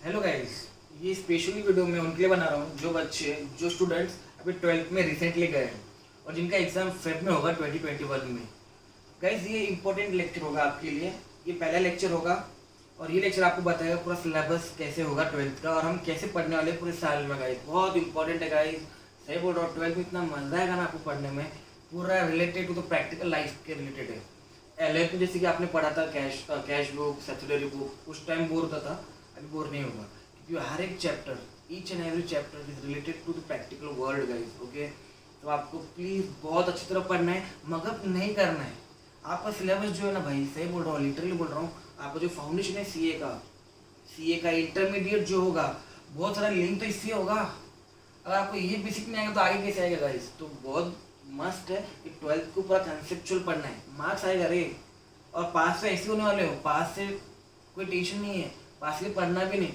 Hello guys, ये specially video मैं उनके लिए बना रहा हूँ जो स्टूडेंट्स अभी 12th में रिसेंटली गए हैं और जिनका एग्जाम फेब में होगा 2021 में। गाइस, ये इंपॉर्टेंट लेक्चर होगा आपके लिए। ये पहला लेक्चर होगा और ये लेक्चर आपको बताएगा पूरा सिलेबस कैसे होगा 12th का और हम कैसे पढ़ने वाले पूरे साल में। गाइस बहुत इंपॉर्टेंट है गाइस, सही बोल रहा हूँ। 12th में इतना मजा आएगा ना आपको पढ़ने में, पूरा related to the practical life के रिलेटेड है। 11th में जैसे कि आपने पढ़ा था कैश बुक, सब्सिडरी बुक, उस टाइम बोर होता था, अभी बोर नहीं होगा क्योंकि हर एक chapter, each and every chapter is related to the practical world guys. Okay, तो आपको प्लीज बहुत अच्छी तरह पढ़ना है, मगअप नहीं करना है। आपका सिलेबस जो है ना भाई, सही बोल रहा हूँ, लिटरली बोल रहा हूँ, आपका जो फाउंडेशन है सीए का इंटरमीडिएट जो होगा, बहुत सारा लिंक तो इससे होगा। अगर आपको ये बेसिक नहीं आएगा तो आगे कैसे आएगा गाइस। तो बहुत मस्ट है कि 12th को पूरा कंसेप्चुअल पढ़ना है, मार्क्स आएगा रे। और पास से ऐसे होने वाले हो, पास से कोई टेंशन नहीं है, पास के लिए पढ़ना भी नहीं,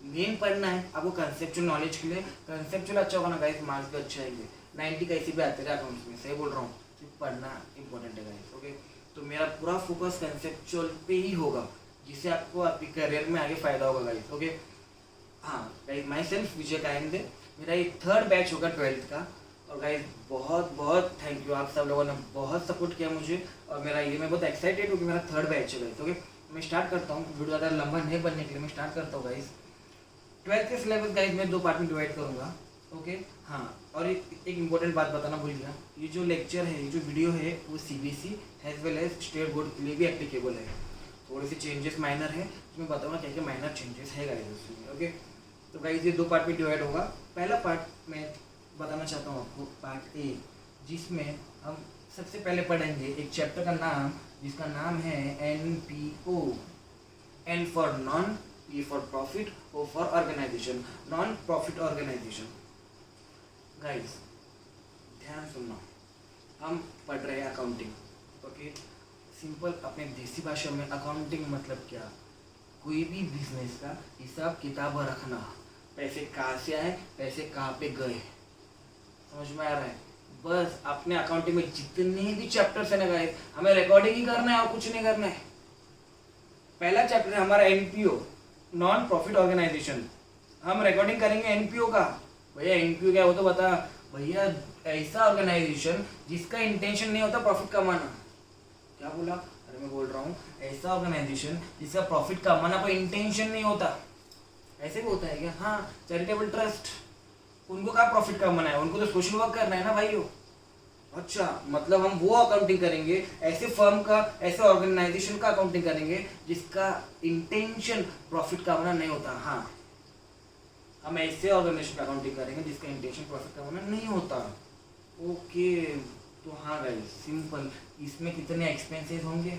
मेन पढ़ना है आपको कंसेप्चुअल नॉलेज के लिए। कंसेप्चुअल अच्छा होगा ना गाइस, मार्क्स भी अच्छे आएंगे। 90 कैसे भी आते रहे अकाउंट्स में, सही बोल रहा हूँ, सिर्फ पढ़ना इंपॉर्टेंट है गाइस। ओके, तो मेरा पूरा फोकस कंसेप्चुअल पे ही होगा, जिससे आपको आपके करियर में आगे फायदा होगा गाइस। ओके, हाँ गाइस, माई सेल्फ विजय कायंदे, मेरा ये 3rd बैच होगा 12th का। और गाइस बहुत बहुत थैंक यू, आप सब लोगों ने बहुत सपोर्ट किया मुझे और मैं बहुत एक्साइटेड हूँ कि मेरा 3rd बैच है गाइस। ओके, मैं स्टार्ट करता हूँ, वीडियो ज़्यादा लंबा नहीं बनने के लिए मैं स्टार्ट करता हूँ गाइस। 12th के सिलेबस गाइस मैं 2 पार्ट में डिवाइड करूँगा। ओके, हाँ, और एक इम्पोर्टेंट बात बताना भूल गया, ये जो लेक्चर है, ये जो वीडियो है, वो CBSE as well as state board के लिए भी एप्लीकेबल है। थोड़ी सी चेंजेस माइनर है, तो मैं बताऊँगा क्या क्या माइनर चेंजेस है गाइस उसमें। ओके, तो गाइस ये 2 पार्ट में डिवाइड होगा। पहला पार्ट मैं बताना चाहता हूँ आपको, पार्ट ए, जिसमें हम सबसे पहले पढ़ेंगे एक चैप्टर का नाम, जिसका नाम है NPO, N for non, P for profit, O for organisation, non profit organisation. Guys ध्यान सुनना, हम पढ़ रहे हैं अकाउंटिंग। ओके, सिंपल अपने देसी भाषा में अकाउंटिंग मतलब क्या, कोई भी बिजनेस का हिसाब किताब रखना, पैसे कहाँ से आए, पैसे कहाँ पे गए, समझ में आ रहा है। बस अपने अकाउंटिंग में जितने भी चैप्टर्स है ना गाइस, हमें रिकॉर्डिंग ही करना है और कुछ नहीं करना है। पहला चैप्टर है हमारा NPO, नॉन प्रॉफिट ऑर्गेनाइजेशन। हम रिकॉर्डिंग करेंगे NPO का। भैया NPO क्या, वो तो बता भैया। ऐसा ऑर्गेनाइजेशन जिसका इंटेंशन नहीं होता प्रॉफिट कमाना। क्या बोला, अरे मैं बोल रहा हूँ, ऐसा ऑर्गेनाइजेशन जिसका प्रॉफिट कमाना कोई इंटेंशन नहीं होता। ऐसे भी होता है क्या? हाँ, चैरिटेबल ट्रस्ट, उनको क्या प्रॉफिट कमाना है, उनको तो सोशल वर्क करना है ना भाइयों। अच्छा, मतलब हम वो अकाउंटिंग करेंगे, ऐसे फर्म का, ऐसे ऑर्गेनाइजेशन का अकाउंटिंग करेंगे जिसका इंटेंशन प्रॉफिट कमाना नहीं होता। हाँ, हम ऐसे ऑर्गेनाइजेशन का अकाउंटिंग करेंगे जिसका इंटेंशन प्रॉफिट कमाना नहीं होता। ओके, तो हाँ गाइस, सिंपल, इसमें कितने एक्सपेंसेस होंगे,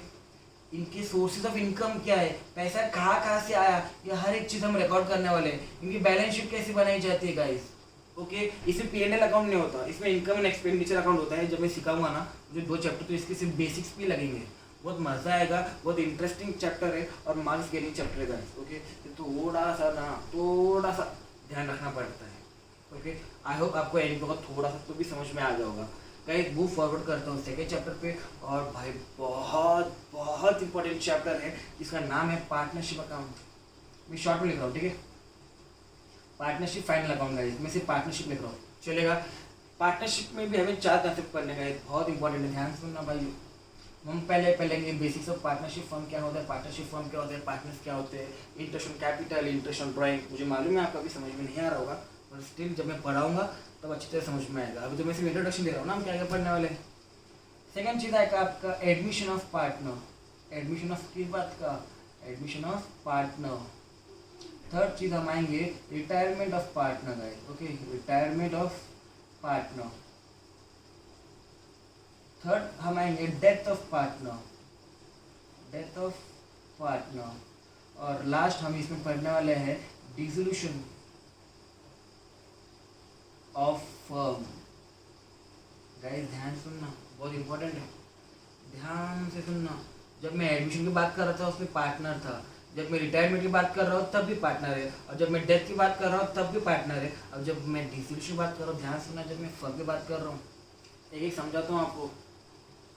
इनके सोर्सेज ऑफ इनकम क्या है, पैसा कहाँ से आया, ये हर एक चीज़ हम रिकॉर्ड करने वाले हैं। इनकी बैलेंस शीट कैसे बनाई जाती है गाइस। ओके, इसमें P&L अकाउंट नहीं होता, इसमें इनकम एंड एक्सपेंडिचर अकाउंट होता है। जब मैं सिखाऊंगा ना मुझे 2 चैप्टर, तो इसके सिर्फ बेसिक्स भी लगेंगे। बहुत मजा आएगा, बहुत इंटरेस्टिंग चैप्टर है और मार्क्स गेनिंग चैप्टर है गाइस। ओके, तो थोड़ा सा ध्यान रखना पड़ता है। ओके, आई होप आपको NPO का थोड़ा सा तो भी समझ में आ गया होगा गाइस। मूव फॉरवर्ड करता हूँ 2nd चैप्टर पे, और भाई बहुत बहुत इंपॉर्टेंट चैप्टर है जिसका नाम है पार्टनरशिप अकाउंट। मैं शॉर्ट में लिख रहा हूँ, ठीक है, पार्टनरशिप फाइनल अकाउंट गाइस, मैं सिर्फ पार्टनरशिप लिख रहा हूँ, चलेगा। पार्टनरशिप में भी हमें 4 कंसेप्ट पढ़ने का है, बहुत इंपॉर्टेंट है, ध्यान सुनना भाई। हम पहले बेसिक्स ऑफ पार्टनरशिप फर्म क्या होता है, पार्टनरशिप फर्म क्या होता है, पार्टनर्स क्या होते हैं, interest on capital, interest on drawing. मुझे मालूम है आपका भी समझ में नहीं आ रहा होगा, पर स्टिल जब मैं पढ़ाऊंगा तब अच्छी तरह समझ में आएगा। अभी तो मैं सिर्फ इंट्रोडक्शन दे रहा हूँ ना, हम क्या क्या पढ़ने वाले हैं। सेकंड चीज़ आएगा आपका admission of partner, admission of किस बात का, एडमिशन ऑफ पार्टनर। थर्ड चीज़ हम आएंगे retirement of partner guys. Okay, retirement of partner. Third हम आएंगे death of partner, death of partner. और लास्ट हम इसमें पढ़ने वाले हैं डिसोल्यूशन ऑफ फर्म। गाइस ध्यान सुनना, बहुत इंपॉर्टेंट है, ध्यान से सुनना। जब मैं एडमिशन की बात कर रहा था उसमें पार्टनर था, जब मैं रिटायरमेंट की बात कर रहा हूँ तब भी पार्टनर है, और जब मैं डेथ की बात कर रहा हूँ तब भी पार्टनर है, और जब मैं डिसोल्यूशन की बात कर रहा हूँ, ध्यान सुनना, जब मैं फर्म की बात कर रहा हूँ, एक एक समझाता हूँ आपको,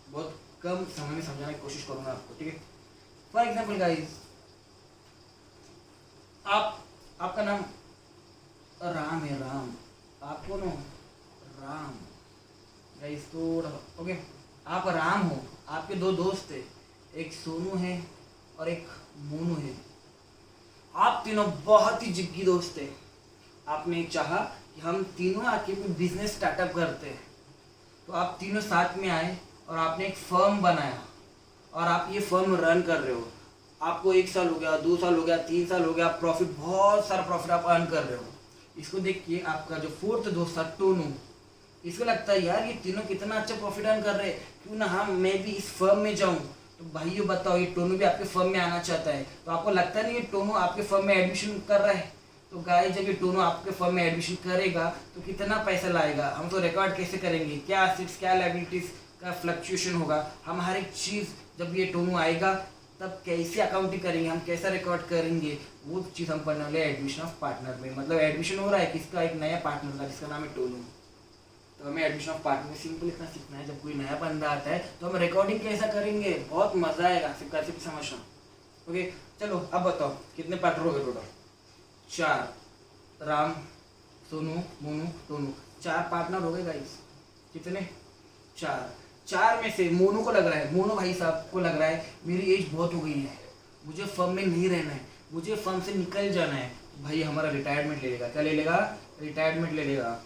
बहुत कम समय में समझाने की कोशिश करूँगा आपको, ठीक है। फॉर एग्जाम्पल गाइस, आप आपका नाम राम है, राम, आप कौन हो? राम। गाइस थोड़ा ओके, आप राम हो, आपके दो दोस्त थे, एक सोनू है और एक मोनू है। आप तीनों बहुत ही जिद्दी दोस्त थे। आपने चाहा कि हम तीनों आके कोई बिजनेस स्टार्टअप करते हैं, तो आप तीनों साथ में आए और आपने एक फर्म बनाया और आप ये फर्म रन कर रहे हो। आपको 1 साल हो गया, 2 साल हो गया, 3 साल हो गया, प्रॉफिट, बहुत सारा प्रॉफिट आप अर्न कर रहे हो। इसको देख के आपका जो फोर्थ दोस्त था टोनू, इसको लगता है यार ये तीनों कितना अच्छा प्रॉफिट अर्न कर रहे हैं, क्यों ना हम मैं भी इस फर्म में जाऊं। तो भाइयों बताओ, ये टोनू भी आपके फर्म में आना चाहता है, तो आपको लगता नहीं ये टोनू आपके फर्म में एडमिशन कर रहा है? तो गाइस जब ये टोनू आपके फर्म में एडमिशन करेगा तो कितना पैसा लाएगा, हम तो रिकॉर्ड कैसे करेंगे, क्या एसेट्स क्या लायबिलिटीज का फ्लक्चुएशन होगा, हम हर एक चीज़ जब ये टोनू आएगा तब कैसे अकाउंटिंग करेंगे, हम कैसा रिकॉर्ड करेंगे, वो चीज़ हम पढ़ने वाले एडमिशन ऑफ पार्टनर में। मतलब एडमिशन हो रहा है किसका, एक नया पार्टनर का जिसका नाम है टोनू। तो हमें एडमिशन ऑफ पार्टनर में सिंपल इतना सीखना है, जब कोई नया बंदा आता है तो हम रिकॉर्डिंग कैसा करेंगे, बहुत मजा आएगा, सिर्फ कैसे भी समझना। ओके चलो अब बताओ कितने पार्टनर हो गए टोटल? 4, राम, सोनू, मोनू, टोनू, 4 पार्टनर हो गए गाइस। कितने? 4 में से मोनू को लग रहा है, मोनू भाई साहब को लग रहा है मेरी एज बहुत हो गई है, मुझे फर्म में नहीं रहना है, मुझे फर्म से निकल जाना है। भाई हमारा रिटायरमेंट ले लेगा, क्या ले लेगा? रिटायरमेंट ले लेगा।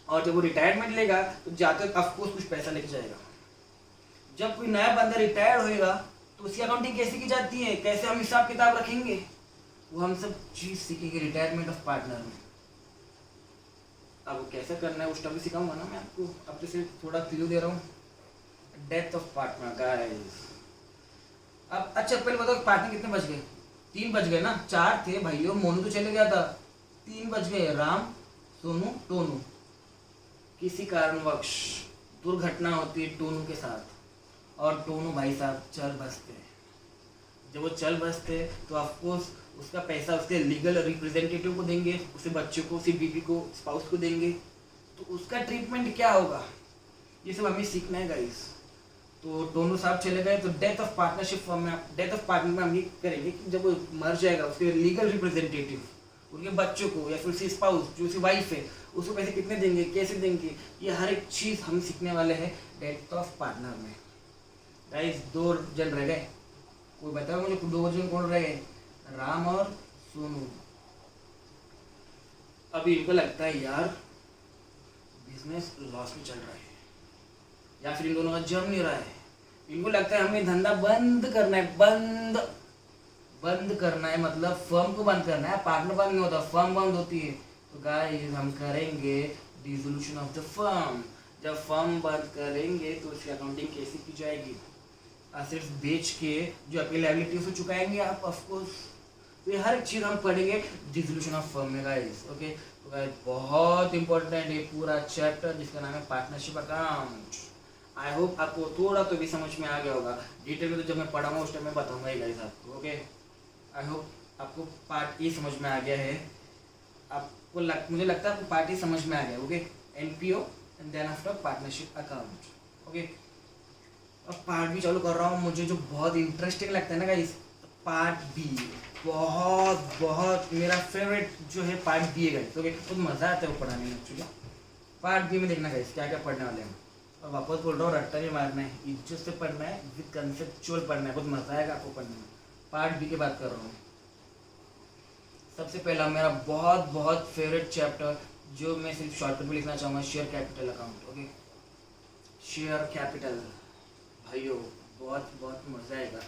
और जब वो रिटायरमेंट लेगा तो जाकर ऑफकोर्स कुछ पैसा लेके जाएगा। जब कोई नया बंदा रिटायर होएगा तो उसकी अकाउंटिंग कैसे की जाती है, कैसे हम हिसाब किताब रखेंगे, वो हम सब चीज़ सीखेंगे रिटायरमेंट ऑफ पार्टनर में। अब वो कैसे करना है उस टॉपिक सिखाऊंगा ना मैं आपको। अब तो सिर्फ थोड़ा क्लू दे रहा हूँ। Death of partner guys. अब अच्छा पहले बताओ पार्टनर कितने बच गए? 3 बच गए ना, 4 थे भाइयों, मोनू तो चले गया था, 3 बच गए, राम, सोनू, टोनू। किसी कारणवश दुर्घटना होती है टोनू के साथ और टोनू भाई साहब चल बसते हैं। जब वो चल बसते तो ऑफकोर्स उसका पैसा उसके लीगल रिप्रेजेंटेटिव को देंगे, उसके बच्चों को, उसके बीवी को, स्पाउस को देंगे, तो उसका ट्रीटमेंट क्या होगा, ये सब हमें सीखना है गाइस। तो टोनू साहब चले गए तो डेथ ऑफ पार्टनरशिप में, डेथ ऑफ पार्टनर में हम ये करेंगे कि जब वो मर जाएगा उसके लीगल रिप्रेजेंटेटिव उनके बच्चों को या फिर उसकी स्पाउस जो उसकी वाइफ है उसको पैसे कितने देंगे, कैसे देंगे, ये हर एक चीज़ हम सीखने वाले हैं डेथ ऑफ पार्टनर में। गाइस 2 जन रह गए, कोई बताओ मुझे 2 जन कौन रह गए? राम और सोनू। अभी इनको लगता है यार बिजनेस लॉस में चल रहा है या फिर इन दोनों का जम नहीं रहा है, इनको लगता है हमें धंधा बंद करना है, बंद करना है, मतलब फर्म को बंद करना है। पार्टनर बंद नहीं होता, फर्म बंद होती है। तो गाइस हम करेंगे डिसोल्यूशन ऑफ द फर्म। जब फर्म बंद करेंगे तो उसकी अकाउंटिंग कैसे की जाएगी, एसेट्स बेच के जो आपकी लायबिलिटी उसको चुकाएंगे आप ऑफकोर्स। तो ये हर एक चीज़ हम पढ़ेंगे डिसोल्यूशन ऑफ फर्म में गाइस। ओके तो गाइस बहुत इंपॉर्टेंट है ये पूरा चैप्टर जिसका नाम है पार्टनरशिप अकाउंट। आई होप आपको थोड़ा तो भी समझ में आ गया होगा। डिटेल में तो जब मैं पढ़ाऊंगा उस टाइम मैं बताऊंगा ही गाइस आपको। ओके आई होप आपको पार्ट ए समझ में आ गया है। आपको मुझे लगता है आपको पार्ट ए समझ में आ गया। Okay NPO and then after partnership account. Okay अब पार्ट बी चालू कर रहा हूँ। मुझे जो बहुत इंटरेस्टिंग लगता है ना गाइस, पार्ट बी बहुत मेरा फेवरेट जो है पार्ट बी है गाइस। ओके बहुत मज़ा आता है वो पढ़ाने में एक्चुअली। पार्ट बी में देखना गाइस क्या क्या पढ़ने वाले हैं। और वापस बोल रहा हूँ रट्टा नहीं मारना है, इज्जत से पढ़ना है, विद कंसेप्चुअल पढ़ना है, बहुत मज़ा आएगा आपको पढ़ने में। पार्ट बी की बात कर रहा हूँ। सबसे पहला मेरा बहुत फेवरेट चैप्टर जो मैं सिर्फ शॉर्टकट में लिखना चाहूँगा, share capital account. Okay share capital भाइयों बहुत मज़ा आएगा।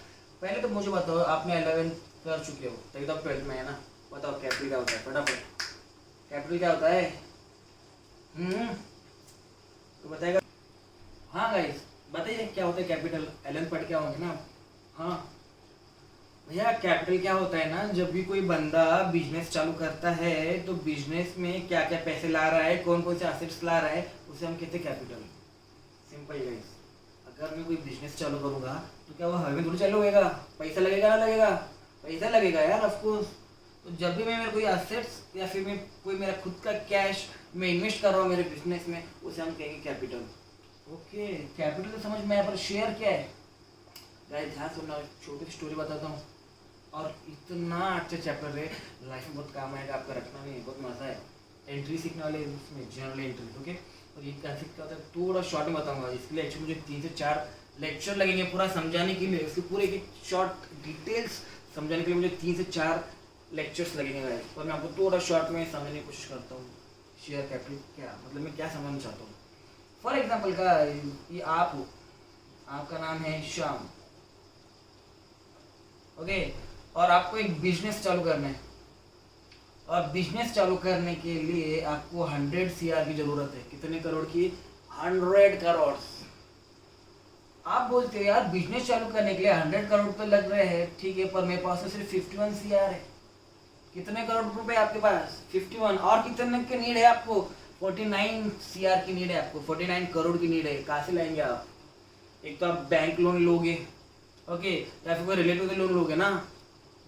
पहले तो मुझे बताओ, आपने 11 कर चुके हो तभी तो 12th में है ना, बताओ कैपिटल क्या होता है फटाफट। कैपिटल क्या होता है? तो बताएगा। हाँ गाइस बताइए क्या होता है कैपिटल। 11th पढ़ के आओगे ना। हाँ भैया कैपिटल क्या होता है ना, जब भी कोई बंदा बिजनेस चालू करता है तो बिजनेस में क्या क्या पैसे ला रहा है, कौन कौन से एसेट्स ला रहा है, उसे हम कहते हैं कैपिटल। Simple guys. अगर मैं कोई बिजनेस चालू करूँगा तो क्या वो हर में थोड़ी चालू होएगा, पैसा लगेगा ना लगेगा, पैसा लगेगा यार ऑफकोर्स। तो जब भी मैं मेरे कोई एसेट्स या फिर मैं कोई मेरा खुद का कैश मैं इन्वेस्ट कर रहा हूँ मेरे बिजनेस में, उसे हम कहेंगे कैपिटल। ओके कैपिटल तो समझ में आया, पर शेयर क्या है गाइस ध्यान सुनना, छोटी सी स्टोरी बताता हूँ। और इतना अच्छा चैप्टर है, लाइफ में बहुत काम आएगा आपका, रखना नहीं, बहुत मज़ा है। एंट्री सीखने वाले उसमें जनरल एंट्री, ओके। और ये कैसे क्या होता है थोड़ा शॉर्ट में बताऊंगा, इसके लिए एक्चुअली मुझे 3 से 4 लेक्चर लगेंगे पूरा समझाने के लिए, उसके पूरे एक शॉर्ट डिटेल्स समझाने के लिए मुझे 3 से 4 लेक्चर्स लगेंगे गाइस। और मैं आपको थोड़ा शॉर्ट में समझने की कोशिश करता हूँ शेयर कैपिटल क्या मतलब, मैं क्या समझना चाहता हूँ। फॉर एग्जाम्पल का ये आप हो, आपका नाम है श्याम, ओके। और आपको एक बिजनेस चालू करना है, और बिजनेस चालू करने के लिए आपको 100 CR की जरूरत है। कितने करोड़ की? 100 करोड़। आप बोलते हो यार बिजनेस चालू करने के लिए 100 करोड़ तो लग रहे हैं, ठीक है, पर मेरे पास तो सिर्फ 51 CR है। कितने करोड़ रुपए आपके पास? 51। और कितने की नीड है आपको? 49 CR की नीड है आपको, 49 करोड़ की नीड है। कहाँ से लाएंगे आप? एक तो आप बैंक लोन लोगे, ओके, या फिर कोई रिलेटिव से लोन लोगे ना,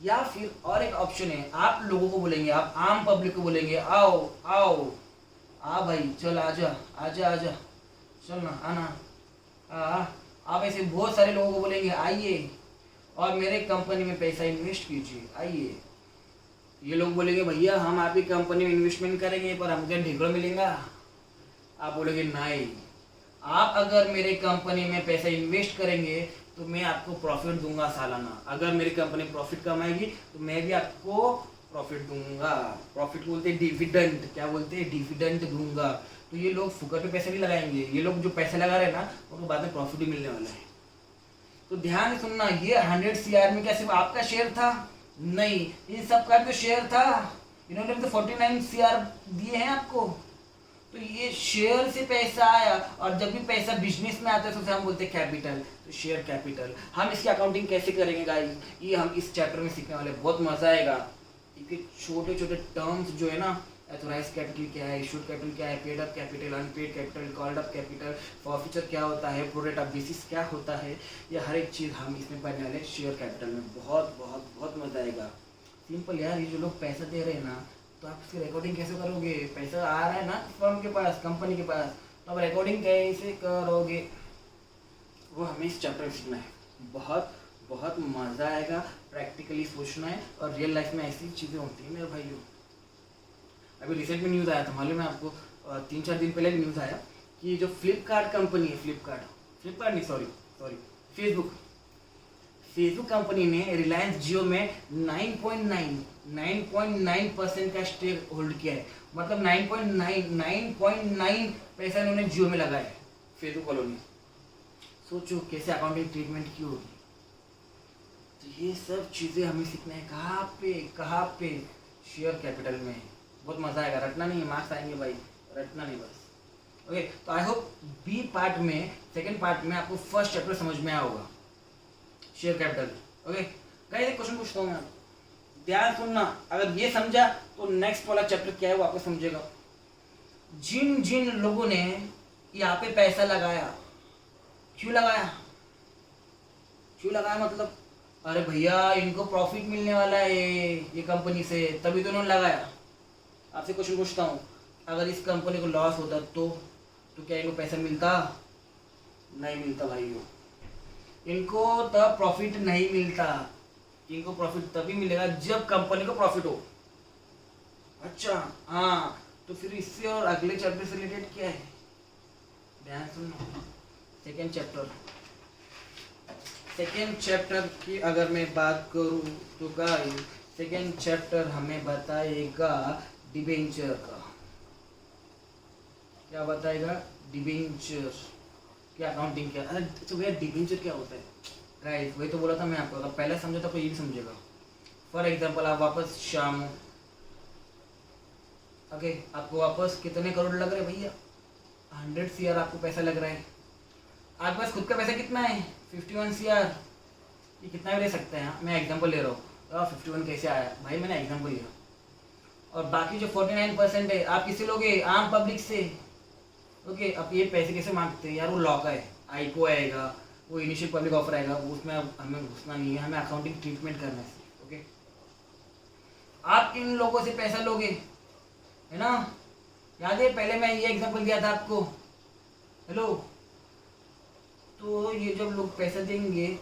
या फिर और एक ऑप्शन है, आप लोगों को बोलेंगे, आप आम पब्लिक को बोलेंगे, आओ आओ आ भाई चल आजा आजा आजा, चल ना आना आ। आप ऐसे बहुत सारे लोगों को बोलेंगे आइए और मेरे कंपनी में पैसा इन्वेस्ट कीजिए, आइए। ये लोग बोलेंगे भैया हम आपकी कंपनी में इन्वेस्टमेंट करेंगे पर हमको ढेकड़ा मिलेगा। आप बोलेंगे नहीं, आप अगर मेरे कंपनी में पैसा इन्वेस्ट करेंगे तो मैं आपको प्रॉफिट दूंगा सालाना। अगर मेरी कंपनी प्रॉफिट कमाएगी तो मैं भी आपको प्रॉफिट दूंगा। प्रॉफिट बोलते हैं डिविडेंड, क्या बोलते हैं? डिविडेंड दूंगा। तो ये लोग फुकट पे पैसे नहीं लगाएंगे, ये लोग जो पैसा लगा रहे हैं ना उनको बाद में प्रॉफिट भी मिलने वाला है। तो ध्यान से सुनना, ये 100 CR में क्या सिर्फ आपका शेयर था? नहीं, इन सब का भी शेयर था। इन्होंने भी तो 49 CR दिए हैं आपको। तो ये शेयर से पैसा आया, और जब भी पैसा बिजनेस में आता है तो उसे हम बोलते हैं कैपिटल, तो शेयर कैपिटल। हम इसकी अकाउंटिंग कैसे करेंगे गाइस, ये हम इस चैप्टर में सीखने वाले, बहुत मजा आएगा। इसके छोटे छोटे टर्म्स जो है ना, एथोराइज कैपिटल क्या है, इशूड कैपिटल क्या है, paid up capital, unpaid capital, called up capital, forfeiture क्या होता है, प्रो रेट ऑफ बेसिस क्या होता है, ये हर एक चीज़ हम इसमें पढ़ने वाले शेयर कैपिटल में। बहुत बहुत बहुत मजा आएगा। सिंपल यार, ये जो लोग पैसा दे रहे हैं ना, तो आप इसकी रिकॉर्डिंग कैसे करोगे? पैसा आ रहा है ना फर्म के पास, कंपनी के पास, तो आप रिकॉर्डिंग कैसे करोगे, वो हमें इस चैप्टर में सीखना है। बहुत बहुत मज़ा आएगा, प्रैक्टिकली सोचना है, और रियल लाइफ में ऐसी चीज़ें होती हैं मेरे भाइयों। अभी रिसेंट में न्यूज़ आया था, मालूम है आपको, 3-4 दिन पहले न्यूज़ आया कि जो फ्लिपकार्ट कंपनी है, फ्लिपकार्ट नहीं, सॉरी फेसबुक कंपनी ने रिलायंस जियो में 9.9% का स्टेक होल्ड किया है। मतलब 9.9 पैसा इन्होंने जियो में लगाया है फेसबुक वालों ने। सोचो कैसे अकाउंटिंग ट्रीटमेंट की होगी। तो ये सब चीज़ें हमें सीखना है। कहाँ पे? शेयर कैपिटल में। बहुत मज़ा आएगा, रटना नहीं, मार्क्स आएंगे भाई, रटना नहीं बस। ओके, तो आई होप बी पार्ट में, सेकेंड पार्ट में आपको फर्स्ट चैप्टर समझ में आया होगा, शेयर कैपिटल। ओके गाइस, एक क्वेश्चन पूछता हूँ मैं, ध्यान सुनना। अगर ये समझा तो नेक्स्ट वाला चैप्टर क्या है वो आपको समझेगा। जिन जिन लोगों ने यहाँ पे पैसा लगाया, क्यों लगाया मतलब, अरे भैया इनको प्रॉफिट मिलने वाला है ये कंपनी से, तभी तो उन्होंने लगाया। आपसे क्वेश्चन पूछता हूँ, अगर इस कंपनी को लॉस होता तो क्या इनको पैसा मिलता? नहीं मिलता भाइयों। इनको तब प्रॉफिट नहीं मिलता, इनको प्रॉफिट तभी मिलेगा जब कंपनी को प्रॉफिट हो। अच्छा हाँ, तो फिर इससे और अगले चैप्टर से रिलेटेड क्या है, ध्यान सुनो। सेकेंड चैप्टर की अगर मैं बात करूँ तो गाइस, सेकेंड चैप्टर हमें बताएगा डिबेंचर का। क्या बताएगा? डिबेंचर की अकाउंटिंग क्या। अरे तो भैया डिबेंचर क्या होता है गाइस, वही तो बोला था मैं आपको, अगर पहले समझा था तो ये भी समझेगा। फॉर एग्जांपल आप वापस शाम, ओके, आपको वापस कितने करोड़ लग रहे हैं भैया? 100 CR आपको पैसा लग रहा है। आपके पास खुद का पैसा कितना है? 51 CR। ये कितना भी ले सकते हैं, मैं एग्जांपल ले रहा हूँ। 51 कैसे आया भाई, मैंने एग्जांपल लिया। और बाकी जो 49% है आप किससे लोगे? आम पब्लिक से। ओके, अब ये पैसे कैसे मांगते हैं यार? वो लॉ का है, आईपीओ आएगा, वो इनिशियल पब्लिक ऑफर आएगा, उसमें हमें घुसना नहीं है, हमें अकाउंटिंग ट्रीटमेंट करना है। ओके, आप इन लोगों से पैसा लोगे, है ना? याद है पहले मैं ये एग्जांपल दिया था आपको, हेलो? तो ये जब लोग पैसा देंगे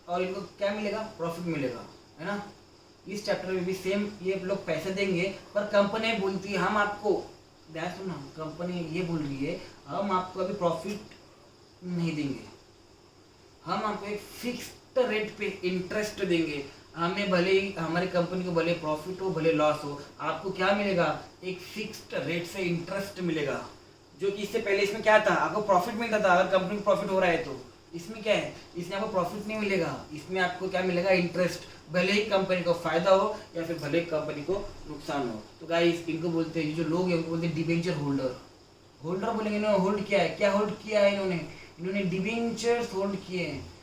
और इनको क्या मिलेगा? प्रॉफिट मिलेगा। है ना। इस चैप्टर में भी सेम ये लोग पैसे देंगे, पर कंपनी बोलती है हम आपको, ध्यान सुनना, कंपनी ये बोल रही है हम आपको अभी प्रॉफिट नहीं देंगे, हम आपको एक फिक्स्ड रेट पे इंटरेस्ट देंगे। हमें भले ही हमारी कंपनी को भले प्रॉफिट हो भले लॉस हो, आपको क्या मिलेगा, एक फिक्स्ड रेट से इंटरेस्ट मिलेगा। जो कि इससे पहले इसमें क्या था, आपको प्रॉफिट मिलता था, अगर कंपनी को प्रॉफिट हो रहा है तो। इसमें क्या है, इसमें आपको प्रॉफिट नहीं मिलेगा, इसमें आपको क्या मिलेगा, इंटरेस्ट, भले ही कंपनी को फायदा हो या फिर भले ही कंपनी को नुकसान हो। तो गाइस इनको बोलते हैं, जो लोग हैं उनको बोलते हैं डिबेंचर होल्डर। होल्डर बोलेंगे, इन्होंने होल्ड किया है, क्या होल्ड किया है इन्होंने डिबेंचर्स होल्ड किए हैं।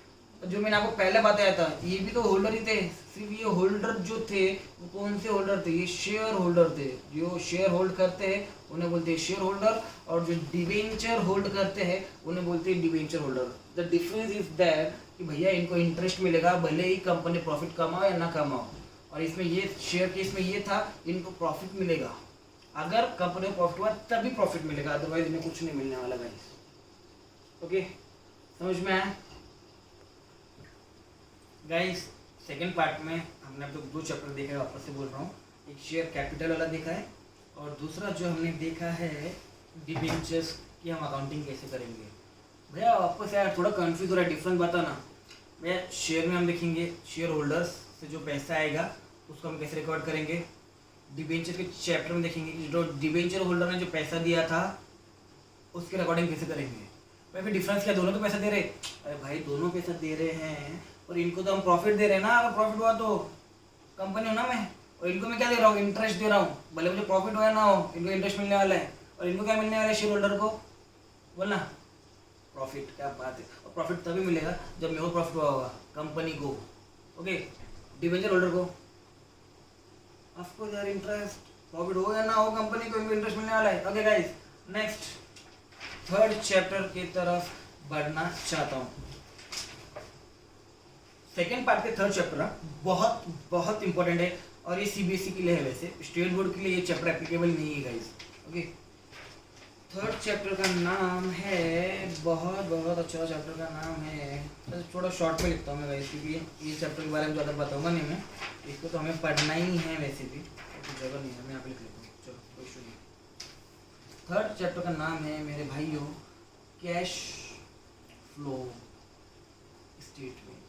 जो मैंने आपको पहले बताया था, ये भी तो होल्डर ही थे, सिर्फ ये होल्डर जो थे वो कौन से होल्डर थे, ये शेयर होल्डर थे। जो शेयर होल्ड करते हैं उन्हें बोलते हैं शेयर होल्डर, और जो डिबेंचर होल्ड करते हैं उन्हें बोलते हैं debenture holder. The difference is that कि भैया इनको इंटरेस्ट मिलेगा भले ही कंपनी प्रॉफिट कमाओ या ना कमाओ, और इसमें ये शेयर केस में ये था, इनको प्रॉफिट मिलेगा, अगर कंपनी को प्रॉफिट हुआ तभी प्रॉफिट मिलेगा, अदरवाइज इन्हें कुछ नहीं मिलने वाला गाइस। ओके, समझ में आया गाइस। सेकेंड पार्ट में हमने अब तक 2 चैप्टर देखा है, वापस से बोल रहा हूँ। एक शेयर कैपिटल वाला देखा है, और दूसरा जो हमने देखा है डिबेंचर्स की हम अकाउंटिंग कैसे करेंगे। भैया वापस यार थोड़ा कंफ्यूज हो रहा है, डिफरेंस बताना भैया। शेयर में हम देखेंगे शेयर होल्डर्स से जो पैसा आएगा उसको हम कैसे रिकॉर्ड करेंगे। डिबेंचर के चैप्टर में देखेंगे कि जो डिबेंचर होल्डर ने जो पैसा दिया था उसके रिकॉर्डिंग कैसे करेंगे। भाई फिर डिफरेंस क्या, दोनों तो पैसा दे रहे, अरे भाई दोनों पैसा दे रहे हैं, और इनको तो हम प्रॉफिट दे रहे हैं ना, अगर प्रॉफिट हुआ तो कंपनी हो ना मैं, और इनको मैं क्या दे रहा हूँ, इंटरेस्ट दे रहा हूँ, भले मुझे प्रॉफिट हो या ना हो, इनको इंटरेस्ट मिलने वाला है। और इनको क्या मिलने वाला है, शेयर होल्डर को बोलना प्रॉफिट। क्या बात है, और प्रॉफिट तभी मिलेगा जब मेरे को प्रॉफिट हुआ होगा, कंपनी को। ओके, डिबेंचर होल्डर को ऑफकोर्स यार इंटरेस्ट, प्रॉफिट हो या ना हो कंपनी को, इनको इंटरेस्ट मिलने वाला है। Okay guys, next third chapter की तरफ बढ़ना चाहता हूँ। सेकेंड पार्ट के थर्ड चैप्टर बहुत बहुत इंपॉर्टेंट है, और ये सीबीएसई के लिए है, वैसे स्टेट बोर्ड के लिए ये चैप्टर एप्लीकेबल नहीं है गाइस। ओके, थर्ड चैप्टर का नाम है, बहुत बहुत अच्छा चैप्टर का नाम है, थोड़ा शॉर्ट में लिखता हूँ मैं गाइस, क्योंकि ये चैप्टर के बारे में ज़्यादा बताऊंगा नहीं मैं, इसको तो हमें पढ़ना ही है वैसे भी, तो जगह नहीं है, मैं यहाँ पे लिख लेता हूँ। चलो कोई इशू नहीं। थर्ड चैप्टर का नाम है मेरे भाइयों cash flow statement.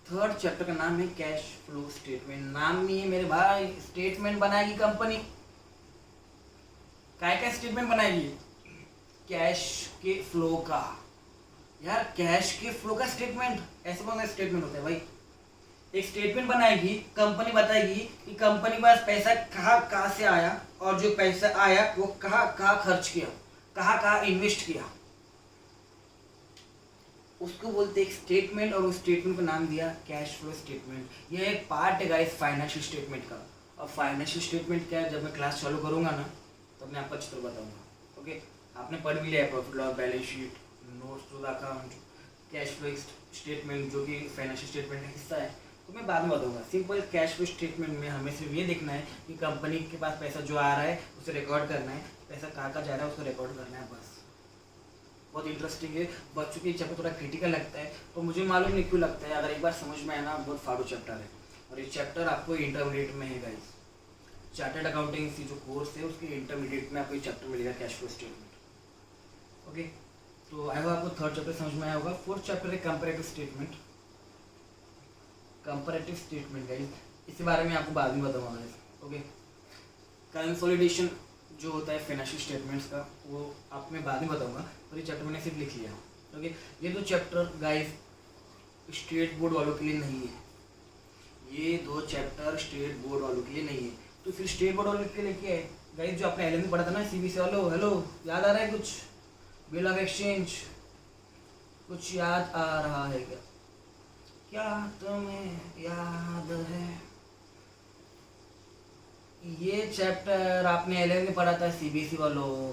Third chapter का नाम है कैश फ्लो स्टेटमेंट। नाम में है मेरे भाई, स्टेटमेंट बनाएगी कंपनी, क्या क्या स्टेटमेंट बनाएगी, कैश के फ्लो का। यार कैश के फ्लो का स्टेटमेंट, ऐसे कौन सा स्टेटमेंट होता है भाई। एक स्टेटमेंट बनाएगी कंपनी, बताएगी कि कंपनी के पास पैसा कहाँ से आया, और जो पैसा आया वो कहाँ खर्च किया, कहाँ इन्वेस्ट किया, उसको बोलते एक स्टेटमेंट, और उस स्टेटमेंट का नाम दिया कैश फ्लो स्टेटमेंट। यह एक पार्ट है गाइस फाइनेंशियल स्टेटमेंट का। और फाइनेंशियल स्टेटमेंट क्या है, जब मैं क्लास चालू करूंगा ना तब मैं आपको चित्र बताऊंगा। ओके, आपने पढ़ भी लिया profit loss balance sheet, notes to the account, cash flow statement जो कि फाइनेंशियल स्टेटमेंट का हिस्सा है, तो मैं बाद में बताऊंगा। सिंपल कैश फ्लो स्टेटमेंट में हमें सिर्फ ये देखना है कि कंपनी के पास पैसा जो आ रहा है उसे रिकॉर्ड करना है, पैसा कहाँ जा रहा है उसको रिकॉर्ड करना है, बस। बहुत इंटरेस्टिंग है, बच्चों के चैप्टर थोड़ा क्रिटिकल लगता है, तो मुझे मालूम नहीं क्यों लगता है, अगर एक बार समझ में आया ना, बहुत फाड़ू चैप्टर है। और ये चैप्टर आपको इंटरमीडिएट में है गाइस, चार्टर्ड अकाउंटिंग की जो कोर्स है उसके इंटरमीडिएट में आपको ये चैप्टर मिलेगा कैश फ्लो स्टेटमेंट। ओके, तो आई होप आपको थर्ड चैप्टर समझ में आया होगा। फोर्थ चैप्टर है comparative statement. Comparative statement guys, इसके बारे में आपको बाद में बताऊंगा गाइस। ओके, कंसोलिडेशन जो होता है फाइनेंशियल स्टेटमेंट्स का, वो आप मैं बाद में बताऊंगा, और ये चैप्टर मैंने सिर्फ लिख लिया। ओके, ये 2 चैप्टर गाइस स्टेट बोर्ड वालों के लिए नहीं है, ये 2 चैप्टर स्टेट बोर्ड वालों के लिए नहीं है। तो फिर स्टेट बोर्ड वालों के लिए क्या है गाइस, जो आपने एलएम में पढ़ा था ना सीबीएसई वालों, हेलो याद आ रहा है कुछ, बिल ऑफ एक्सचेंज, कुछ याद आ रहा है क्या, तुम्हें याद है? ये चैप्टर आपने 11 में पढ़ा था सीबीएसई वालों,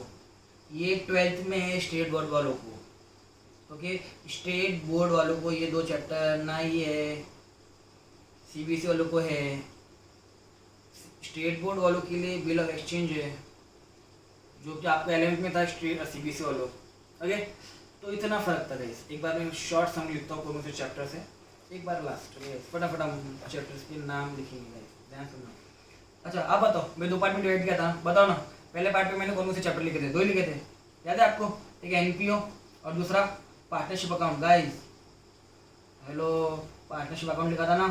ये 12th में है स्टेट बोर्ड वालों को। ओके, स्टेट बोर्ड वालों को ये 2 चैप्टर ना ही है, सीबीएसई वालों को है। स्टेट बोर्ड वालों के लिए बिल ऑफ एक्सचेंज है, जो कि आपका 11th में था स्टेट सीबीएसई वालों। ओके, तो इतना फ़र्क था गाइस। एक बार मैं शॉर्ट सम लिखता हूँ कौन से चैप्टर से, एक बार लास्ट में फटाफट हम चैप्टर्स के नाम लिखेंगे गाइस, ध्यान सुनना। अच्छा आप बताओ, मैं 2 पार्ट में डिवाइड किया था, बताओ ना। पहले पार्ट में मैंने कौन से चैप्टर लिखे थे? 2 ही लिखे थे, याद है आपको? एक एनपीओ और दूसरा partnership account. Guys hello, partnership account लिखा था ना,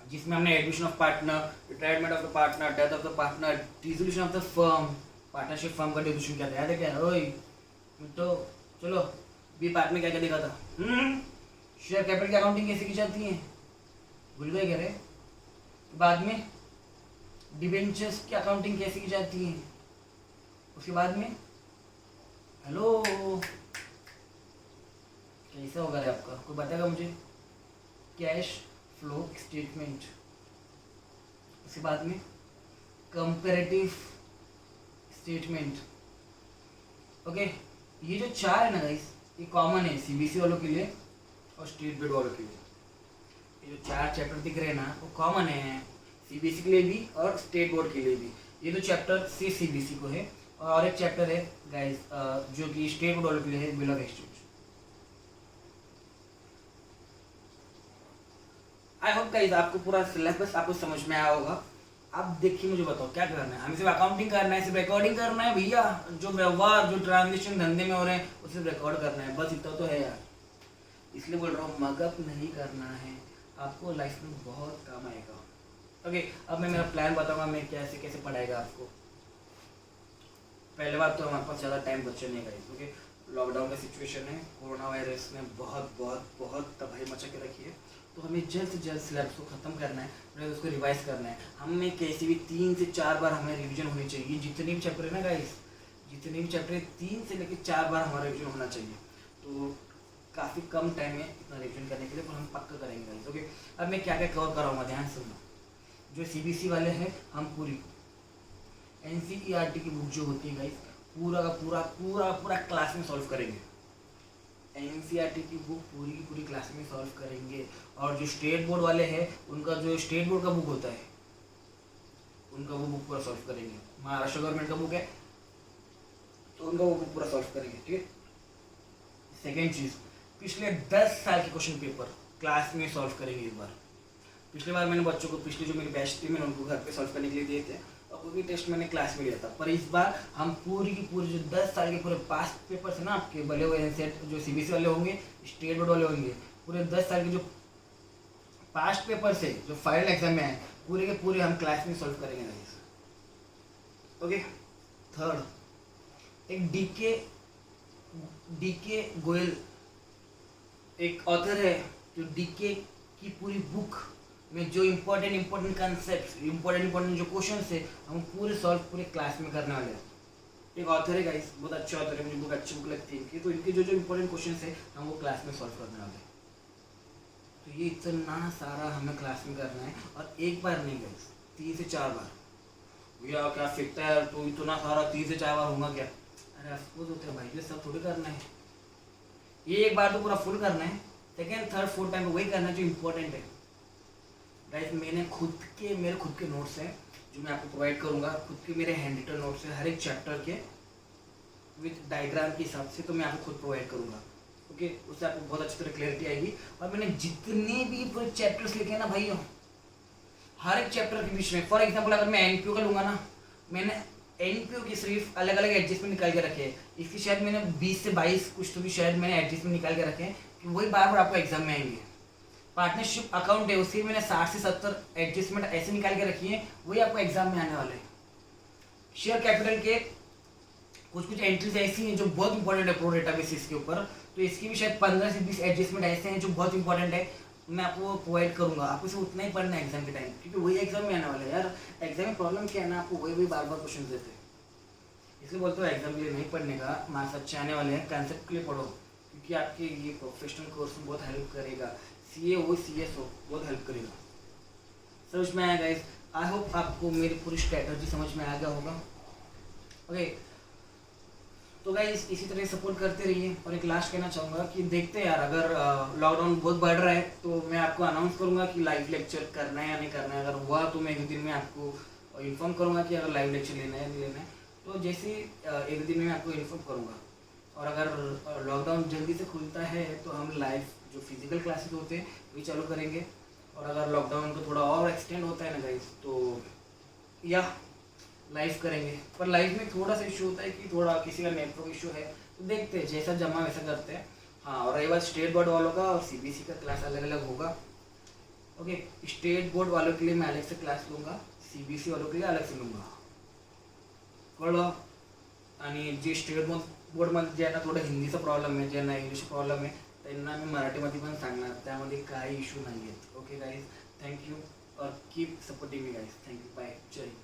जिसमें हमने admission of partner, retirement of the partner, death of the partner, dissolution of the firm, partnership firm का डिसोल्यूशन क्या था, याद है क्या? ओए तो चलो बी पार्ट में क्या क्या लिखा था? शेयर कैपिटल की अकाउंटिंग कैसे की जाती है, भूल गए क्या रे? बाद में डिबेंचर्स की अकाउंटिंग कैसे की जाती है, उसके बाद में हेलो कैसा होगा रे आपका, कोई बताएगा मुझे? कैश फ्लो स्टेटमेंट, उसके बाद में कंपैरेटिव स्टेटमेंट। ओके, ये जो 4 है ना गाइस, ये कॉमन है सीबीएसई वालों के लिए और स्टेट बोर्ड वालों के लिए। ये जो 4 चैप्टर दिख रहे हैं ना, वो कॉमन है सीबीएसई के लिए भी और स्टेट बोर्ड के लिए भी। ये 2 चैप्टर से सीबीएसई को है और एक चैप्टर है गाइस जो कि स्टेट बोर्ड वालों के लिए है, bill of exchange. I hope guys आपको पूरा सिलेबस आपको समझ में आया होगा। अब देखिए मुझे बताओ क्या करना है, हमें सिर्फ अकाउंटिंग करना है, सिर्फ रिकॉर्डिंग करना है भैया, जो व्यवहार जो ट्रांजेक्शन धंधे में हो रहे हैं वो सिर्फ रिकॉर्ड करना है, बस इतना तो है यार। इसलिए बोल रहा हूँ मगअप नहीं करना है, आपको लाइफ में बहुत काम आएगा। ओके, अब मैं मेरा प्लान बताऊंगा मैं कैसे कैसे पढ़ाएगा आपको। पहले बात तो हमारे पास ज़्यादा टाइम बचा नहीं गाइस, ओके। लॉकडाउन का सिचुएशन है, कोरोना वायरस ने बहुत बहुत बहुत तबाही मचा के रखी है, तो हमें जल्द से जल्द सिलेबस को ख़त्म करना है, फिर उसको रिवाइज करना है। हमें कैसे भी 3 से 4 बार हमें रिवीजन होनी चाहिए। जितने भी चैप्टर है ना गाइस, जितने भी चैप्टर है 3 से लेकर 4 बार हमारा रिवीजन होना चाहिए। तो काफ़ी कम टाइम है इतना रिवीजन करने के लिए, पर हम पक्का करेंगे गाइस, ओके। अब मैं क्या क्या कवर कराऊंगा, ध्यान सुनना। जो सीबीएसई वाले हैं, हम पूरी एनसीईआरटी की बुक जो होती है गाइस, पूरा का पूरा पूरा पूरा क्लास में सॉल्व करेंगे। एनसीईआरटी की बुक पूरी की पूरी क्लास में सॉल्व करेंगे। और जो स्टेट बोर्ड वाले हैं, उनका जो स्टेट बोर्ड का बुक होता है, उनका वो बुक पूरा सॉल्व करेंगे। महाराष्ट्र गवर्नमेंट का बुक है तो उनका वो बुक पूरा सॉल्व करेंगे, ठीक है। सेकेंड चीज़, पिछले 10 साल के क्वेश्चन पेपर क्लास में सॉल्व करेंगे इस बार। पिछले बार मैंने बच्चों को, पिछले जो मेरी बैच थी, मैंने उनको घर पे सॉल्व करने के लिए दिए थे और कोई भी टेस्ट मैंने क्लास में लिया था। पर इस बार हम पूरी की पूरी जो 10 साल के पूरे पास्ट पेपर्स है ना आपके, भले हुए एनसेट जो सीबीएसई वाले होंगे, स्टेट बोर्ड वाले होंगे, पूरे 10 साल के जो पास्ट पेपर्स है जो फाइनल एग्जाम में आए, पूरे के पूरे हम क्लास में सॉल्व करेंगे गाइस, ओके। थर्ड, एक डीके गोयल एक ऑथर है, जो डीके की पूरी बुक में जो इम्पोर्टेंट कंसेप्ट, इम्पोर्टेंट जो क्वेश्चन है, हम पूरे सॉल्व पूरे क्लास में करने वाले हैं। एक ऑथर है गाइस, बहुत अच्छा ऑथर है, मुझे बुक अच्छी बुक लगती है इनकी, तो इनके जो जो इम्पोर्टेंट क्वेश्चन है हम वो क्लास में सॉल्व करने वाले हैं। तो ये इतना सारा हमें क्लास में करना है, और एक बार नहीं गाइस, 3 से 4 बार। भैया क्या फिरता है तो इतना सारा 3 से 4 बार होगा क्या? अरे अफकोर्स होता है भाई, ये सब थोड़ी करना है। ये एक बार तो पूरा फुल करना है, सेकेंड थर्ड फोर्थ टाइम वही करना है जो इम्पोर्टेंट है गाइस। मेरे खुद के नोट्स हैं जो मैं आपको प्रोवाइड करूंगा, खुद के मेरे हैंड रिटन नोट्स हैं हर एक चैप्टर के विद डायग्राम के हिसाब से, तो मैं आपको खुद प्रोवाइड करूंगा, ओके। उससे आपको बहुत अच्छी तरह क्लैरिटी आएगी। और मैंने जितने भी पूरे चैप्टर्स लिखे ना भाई, हर एक चैप्टर के बीच में, फॉर एग्जाम्पल अगर मैं एनपीओ का लूंगा ना, मैंने एनपीओ की सिर्फ अलग अलग एडजस्टमेंट निकाल के रखे हैं। इसकी शायद मैंने 20 से 22 कुछ तो भी शायद मैंने एडजस्टमेंट निकाल के रखे हैं कि वही बार बार आपको एग्जाम में आएंगे। पार्टनरशिप अकाउंट है, उसकी मैंने 60 से 70 एडजस्टमेंट ऐसे निकाल के रखी है, वही आपको एग्जाम में आने वाले हैं। शेयर कैपिटल के कुछ एंट्रीज ऐसी हैं जो बहुत इंपॉर्टेंट है प्रो डेटाबेसिस के ऊपर, तो इसकी भी शायद 15 से 20 एडजस्टमेंट ऐसे हैं जो बहुत इंपॉर्टेंट है, मैं आपको प्रोवाइड करूंगा। आपको सिर्फ उतना ही पढ़ना है एग्जाम के टाइम, क्योंकि वही एग्जाम में आने वाला है यार। एग्जाम में प्रॉब्लम क्या है ना, आपको वही बार बार क्वेश्चन देते हैं, इसलिए बोलते हो एग्जाम के लिए नहीं पढ़ने का, मार्क्स अच्छे आने वाले हैं, कंसेप्ट के लिए पढ़ो, क्योंकि आपके ये प्रोफेशनल कोर्स में बहुत हेल्प करेगा। सीए हो सीएस हो, बहुत हेल्प करेगा। समझ में आया गाइस? आई होप आपको मेरी पूरी स्ट्रैटेजी समझ में आ गया होगा, ओके। तो गाइस इसी तरह सपोर्ट करते रहिए। और एक लास्ट कहना चाहूँगा कि देखते हैं यार, अगर लॉकडाउन बहुत बढ़ रहा है तो मैं आपको अनाउंस करूँगा कि लाइव लेक्चर करना है या नहीं करना है। अगर हुआ तो मैं 1 दिन में आपको इन्फॉर्म करूँगा कि अगर लाइव लेक्चर लेना है नहीं लेना है, तो जैसे 1 दिन में आपको इन्फॉर्म करूँगा। और अगर लॉकडाउन जल्दी से खुलता है तो हम लाइव जो फिजिकल क्लासेस होते हैं वही चालू करेंगे। और अगर लॉकडाउन को थोड़ा और एक्सटेंड होता है ना गाइस तो या लाइव करेंगे। पर लाइव में थोड़ा सा इशू होता है कि थोड़ा किसी का नेटवर्क इशू है, तो देखते हैं जैसा जमा वैसा करते हैं। हाँ, और रही बात स्टेट बोर्ड वालों का और सीबीएसई का क्लास अलग अलग होगा। ओके, स्टेट बोर्ड वालों के लिए मैं अलग से क्लास लूँगा, सीबीएसई वालों के लिए अलग से लूँगा। कळलं? आणि जे स्टेट बोर्डमध्ये ज्यांना थोडं हिंदीचा प्रॉब्लेम आहे, ज्यांना इंग्लिश प्रॉब्लेम आहे, त्यांना मी मराठीमध्ये पण सांगणार, त्यामध्ये काही इशू नाही आहेत. ओके गाईज, थँक्यू और keep supporting me guys. Thank you, bye, जय हिंद.